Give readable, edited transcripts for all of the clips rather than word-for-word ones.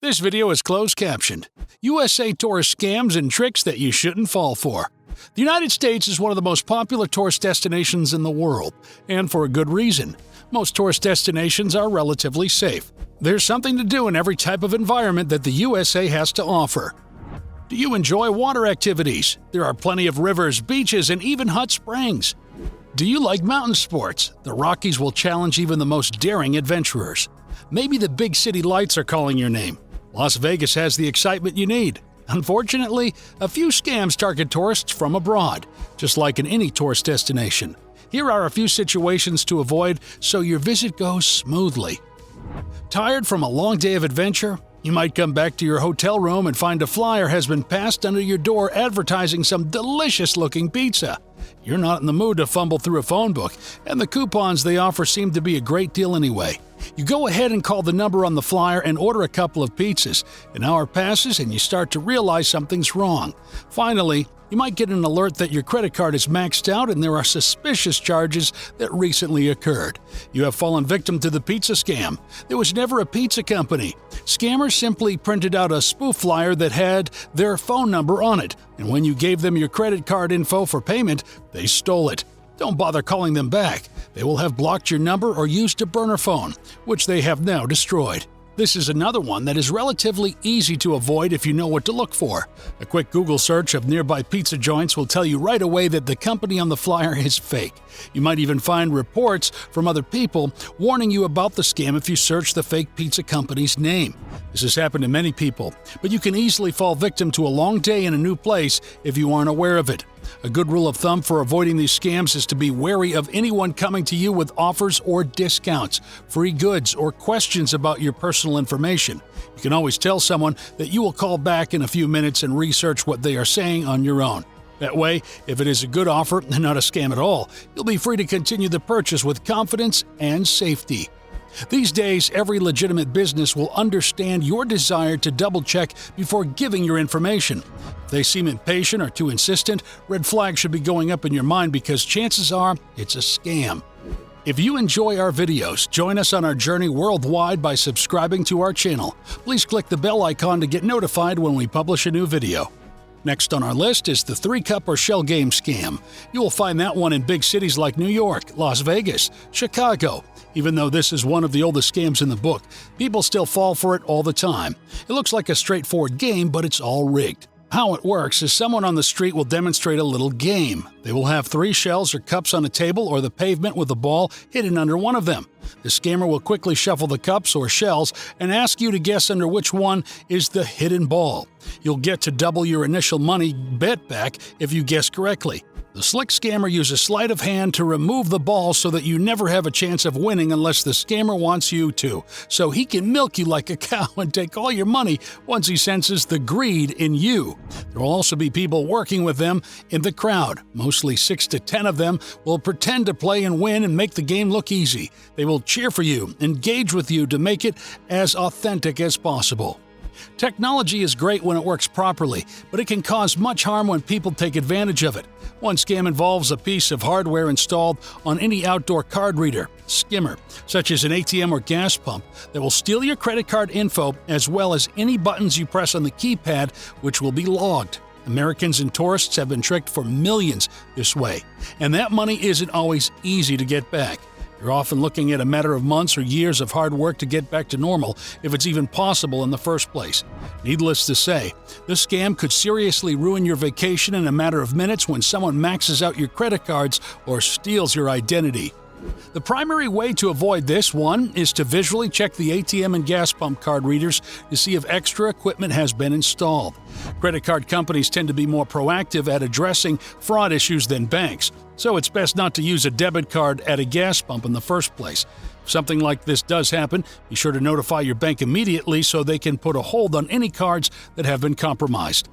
This video is closed captioned. USA tourist scams and tricks that you shouldn't fall for. The United States is one of the most popular tourist destinations in the world, and for a good reason. Most tourist destinations are relatively safe. There's something to do in every type of environment that the USA has to offer. Do you enjoy water activities? There are plenty of rivers, beaches, and even hot springs. Do you like mountain sports? The Rockies will challenge even the most daring adventurers. Maybe the big city lights are calling your name. Las Vegas has the excitement you need. Unfortunately, a few scams target tourists from abroad, just like in any tourist destination. Here are a few situations to avoid so your visit goes smoothly. Tired from a long day of adventure? You might come back to your hotel room and find a flyer has been passed under your door advertising some delicious-looking pizza. You're not in the mood to fumble through a phone book, and the coupons they offer seem to be a great deal anyway. You go ahead and call the number on the flyer and order a couple of pizzas. An hour passes and you start to realize something's wrong. Finally, you might get an alert that your credit card is maxed out and there are suspicious charges that recently occurred. You have fallen victim to the pizza scam. There was never a pizza company. Scammers simply printed out a spoof flyer that had their phone number on it, and when you gave them your credit card info for payment, they stole it. Don't bother calling them back. They will have blocked your number or used a burner phone, which they have now destroyed. This is another one that is relatively easy to avoid if you know what to look for. A quick Google search of nearby pizza joints will tell you right away that the company on the flyer is fake. You might even find reports from other people warning you about the scam if you search the fake pizza company's name. This has happened to many people, but you can easily fall victim to a long day in a new place if you aren't aware of it. A good rule of thumb for avoiding these scams is to be wary of anyone coming to you with offers or discounts, free goods, or questions about your personal information. You can always tell someone that you will call back in a few minutes and research what they are saying on your own. That way, if it is a good offer and not a scam at all, you'll be free to continue the purchase with confidence and safety. These days, every legitimate business will understand your desire to double-check before giving your information. If they seem impatient or too insistent, red flags should be going up in your mind because chances are it's a scam. If you enjoy our videos, join us on our journey worldwide by subscribing to our channel. Please click the bell icon to get notified when we publish a new video. Next on our list is the 3-cup or shell game scam. You will find that one in big cities like New York, Las Vegas, Chicago. Even though this is one of the oldest scams in the book, people still fall for it all the time. It looks like a straightforward game, but it's all rigged. How it works is someone on the street will demonstrate a little game. They will have 3 shells or cups on a table or the pavement with a ball hidden under one of them. The scammer will quickly shuffle the cups or shells and ask you to guess under which one is the hidden ball. You'll get to double your initial money bet back if you guess correctly. The slick scammer uses sleight of hand to remove the ball so that you never have a chance of winning unless the scammer wants you to, so he can milk you like a cow and take all your money once he senses the greed in you. There will also be people working with them in the crowd. Mostly 6 to 10 of them will pretend to play and win and make the game look easy. They will cheer for you, engage with you to make it as authentic as possible. Technology is great when it works properly, but it can cause much harm when people take advantage of it. One scam involves a piece of hardware installed on any outdoor card reader, skimmer, such as an ATM or gas pump, that will steal your credit card info as well as any buttons you press on the keypad, which will be logged. Americans and tourists have been tricked for millions this way, and that money isn't always easy to get back. You're often looking at a matter of months or years of hard work to get back to normal, if it's even possible in the first place. Needless to say, this scam could seriously ruin your vacation in a matter of minutes when someone maxes out your credit cards or steals your identity. The primary way to avoid this one is to visually check the ATM and gas pump card readers to see if extra equipment has been installed. Credit card companies tend to be more proactive at addressing fraud issues than banks, so it's best not to use a debit card at a gas pump in the first place. If something like this does happen, be sure to notify your bank immediately so they can put a hold on any cards that have been compromised.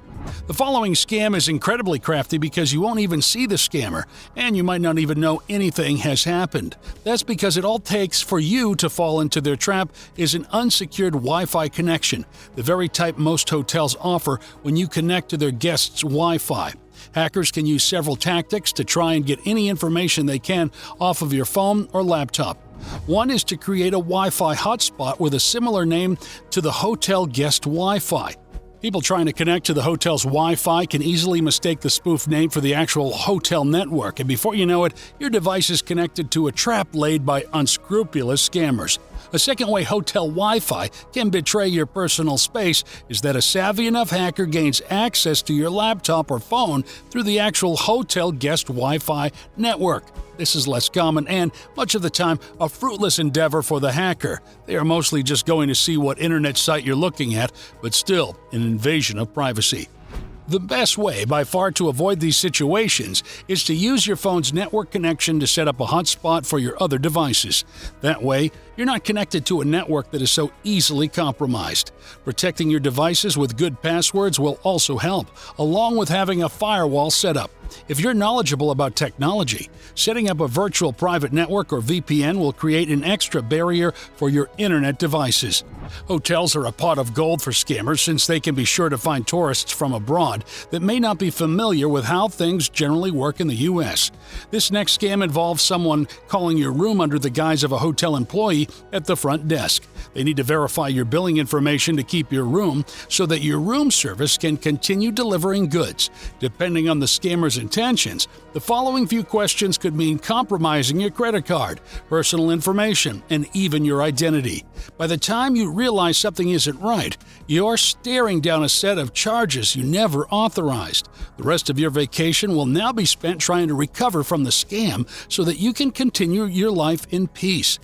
The following scam is incredibly crafty because you won't even see the scammer, and you might not even know anything has happened. That's because it all takes for you to fall into their trap is an unsecured Wi-Fi connection, the very type most hotels offer when you connect to their guests' Wi-Fi. Hackers can use several tactics to try and get any information they can off of your phone or laptop. One is to create a Wi-Fi hotspot with a similar name to the hotel guest Wi-Fi. People trying to connect to the hotel's Wi-Fi can easily mistake the spoof name for the actual hotel network, and before you know it, your device is connected to a trap laid by unscrupulous scammers. A second way hotel Wi-Fi can betray your personal space is that a savvy enough hacker gains access to your laptop or phone through the actual hotel guest Wi-Fi network. This is less common and, much of the time, a fruitless endeavor for the hacker. They are mostly just going to see what internet site you're looking at, but still an invasion of privacy. The best way, by far, to avoid these situations is to use your phone's network connection to set up a hotspot for your other devices. That way, you're not connected to a network that is so easily compromised. Protecting your devices with good passwords will also help, along with having a firewall set up. If you're knowledgeable about technology, setting up a virtual private network or VPN will create an extra barrier for your internet devices. Hotels are a pot of gold for scammers since they can be sure to find tourists from abroad that may not be familiar with how things generally work in the U.S. This next scam involves someone calling your room under the guise of a hotel employee at the front desk. They need to verify your billing information to keep your room so that your room service can continue delivering goods. Depending on the scammer's intentions, the following few questions could mean compromising your credit card, personal information, and even your identity. By the time you realize something isn't right, you're staring down a set of charges you never authorized. The rest of your vacation will now be spent trying to recover from the scam so that you can continue your life in peace.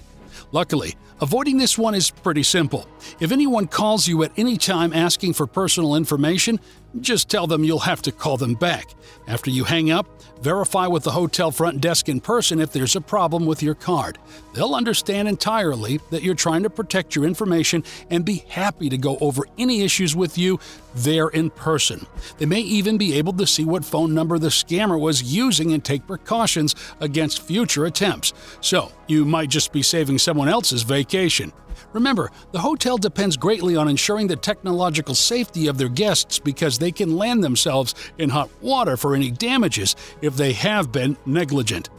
Luckily, avoiding this one is pretty simple. If anyone calls you at any time asking for personal information, just tell them you'll have to call them back. After you hang up, verify with the hotel front desk in person if there's a problem with your card. They'll understand entirely that you're trying to protect your information and be happy to go over any issues with you there in person. They may even be able to see what phone number the scammer was using and take precautions against future attempts. So, you might just be saving someone else's vacation. Remember, the hotel depends greatly on ensuring the technological safety of their guests because they can land themselves in hot water for any damages if they have been negligent.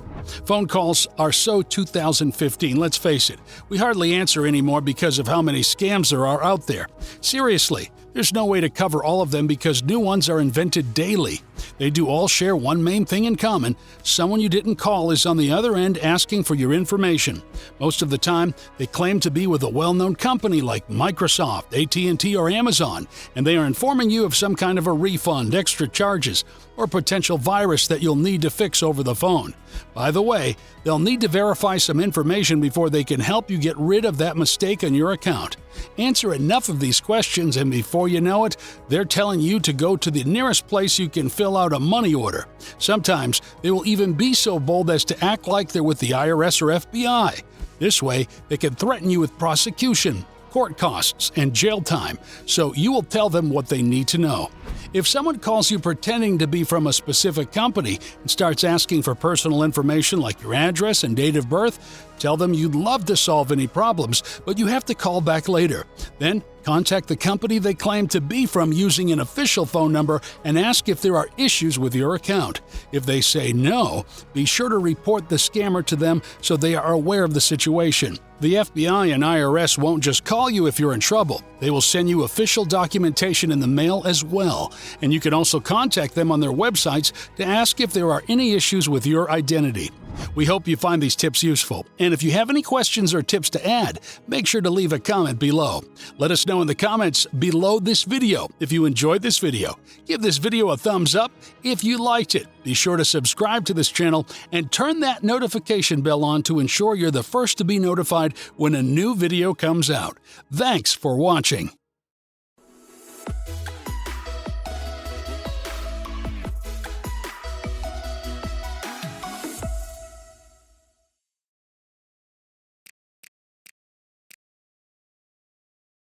Phone calls are so 2015, let's face it. We hardly answer anymore because of how many scams there are out there. Seriously, there's no way to cover all of them because new ones are invented daily. They do all share one main thing in common. Someone you didn't call is on the other end asking for your information. Most of the time, they claim to be with a well-known company like Microsoft, AT&T, or Amazon, and they are informing you of some kind of a refund, extra charges, or potential virus that you'll need to fix over the phone. By the way, they'll need to verify some information before they can help you get rid of that mistake on your account. Answer enough of these questions and before you know it, they're telling you to go to the nearest place you can fill out a money order. Sometimes they will even be so bold as to act like they're with the IRS or FBI. This way, they can threaten you with prosecution, court costs, and jail time, so you will tell them what they need to know. If someone calls you pretending to be from a specific company and starts asking for personal information like your address and date of birth, tell them you'd love to solve any problems, but you have to call back later. Then, contact the company they claim to be from using an official phone number and ask if there are issues with your account. If they say no, be sure to report the scammer to them so they are aware of the situation. The FBI and IRS won't just call you if you're in trouble. They will send you official documentation in the mail as well, and you can also contact them on their websites to ask if there are any issues with your identity. We hope you find these tips useful, and if you have any questions or tips to add, make sure to leave a comment below. Let us know in the comments below this video if you enjoyed this video. Give this video a thumbs up if you liked it. Be sure to subscribe to this channel and turn that notification bell on to ensure you're the first to be notified when a new video comes out. Thanks for watching.